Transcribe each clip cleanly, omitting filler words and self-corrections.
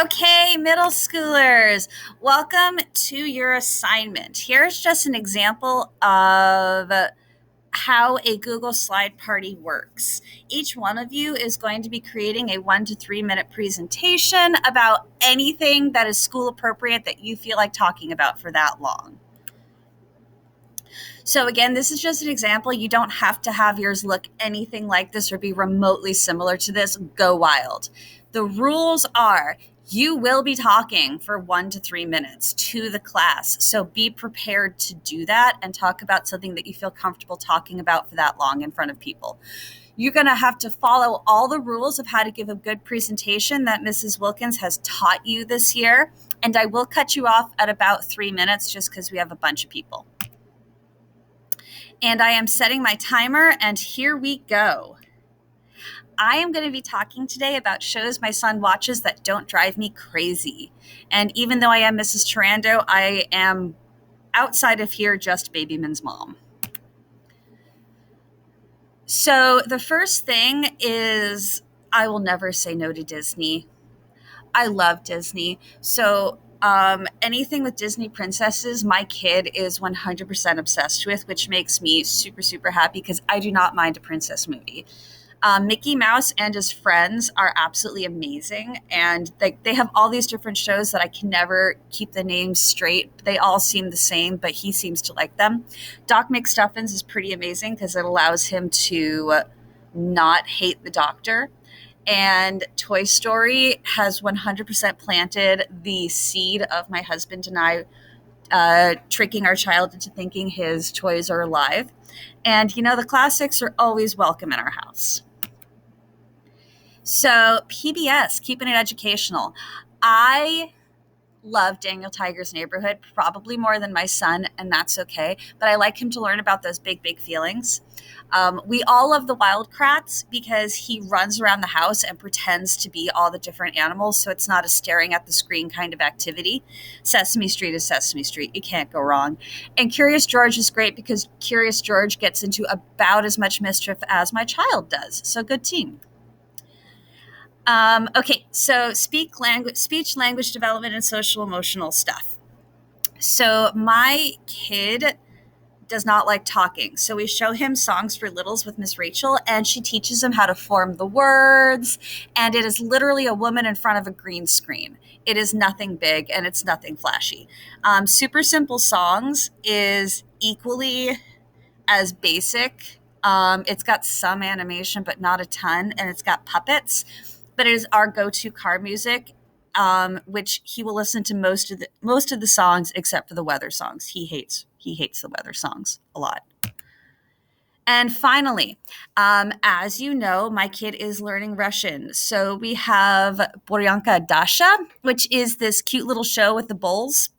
Okay, middle schoolers, welcome to your assignment. Here's just an example of how a Google Slide Party works. Each one of you is going to be creating a 1 to 3 minute presentation about anything that is school appropriate that you feel like talking about for that long. So again, this is just an example. You don't have to have yours look anything like this or be remotely similar to this. Go wild. The rules are you will be talking for 1 to 3 minutes to the class. So be prepared to do that and talk about something that you feel comfortable talking about for that long in front of people. You're going to have to follow all the rules of how to give a good presentation that Mrs. Wilkins has taught you this year. And I will cut you off at about 3 minutes just because we have a bunch of people. And I am setting my timer, and here we go. I am going to be talking today about shows my son watches that don't drive me crazy. And even though I am Mrs. Tarando, I am outside of here just Babyman's mom. So the first thing is I will never say no to Disney. I love Disney. So anything with Disney princesses, my kid is 100% obsessed with, which makes me super, super happy because I do not mind a princess movie. Mickey Mouse and his friends are absolutely amazing. And they have all these different shows that I can never keep the names straight. They all seem the same, but he seems to like them. Doc McStuffins is pretty amazing because it allows him to not hate the doctor. And Toy Story has 100% planted the seed of my husband and I tricking our child into thinking his toys are alive. And, the classics are always welcome in our house. So PBS, keeping it educational. I love Daniel Tiger's Neighborhood, probably more than my son, and that's okay. But I like him to learn about those big, big feelings. We all love the Wild Kratts because he runs around the house and pretends to be all the different animals, so it's not a staring at the screen kind of activity. Sesame Street is Sesame Street. You can't go wrong. And Curious George is great because Curious George gets into about as much mischief as my child does. So good team. Okay, so speech, language development, and social emotional stuff. So my kid does not like talking. So we show him Songs for Littles with Miss Rachel, and she teaches him how to form the words. And it is literally a woman in front of a green screen. It is nothing big and it's nothing flashy. Super Simple Songs is equally as basic. It's got some animation, but not a ton, and it's got puppets. But it is our go-to car music, which he will listen to most of the songs except for the weather songs. He hates the weather songs a lot. And finally, as you know, my kid is learning Russian. So we have Boryanka Dasha, which is this cute little show with the bowls.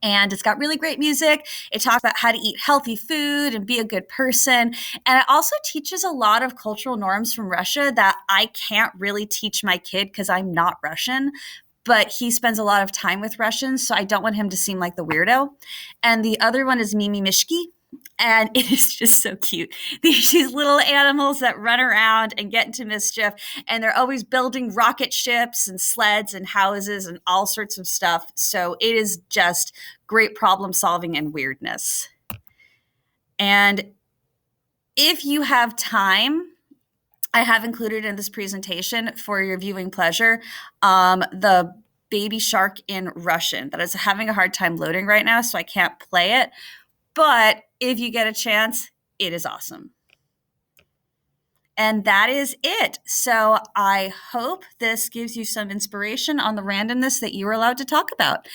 And it's got really great music. It talks about how to eat healthy food and be a good person. And it also teaches a lot of cultural norms from Russia that I can't really teach my kid because I'm not Russian. But he spends a lot of time with Russians, so I don't want him to seem like the weirdo. And the other one is Mimi Mishki. And it is just so cute. These little animals that run around and get into mischief, and they're always building rocket ships and sleds and houses and all sorts of stuff. So it is just great problem solving and weirdness. And if you have time, I have included in this presentation for your viewing pleasure the Baby Shark in Russian that is having a hard time loading right now, so I can't play it. But if you get a chance, it is awesome. And that is it. So I hope this gives you some inspiration on the randomness that you are allowed to talk about.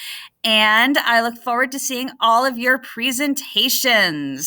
And I look forward to seeing all of your presentations.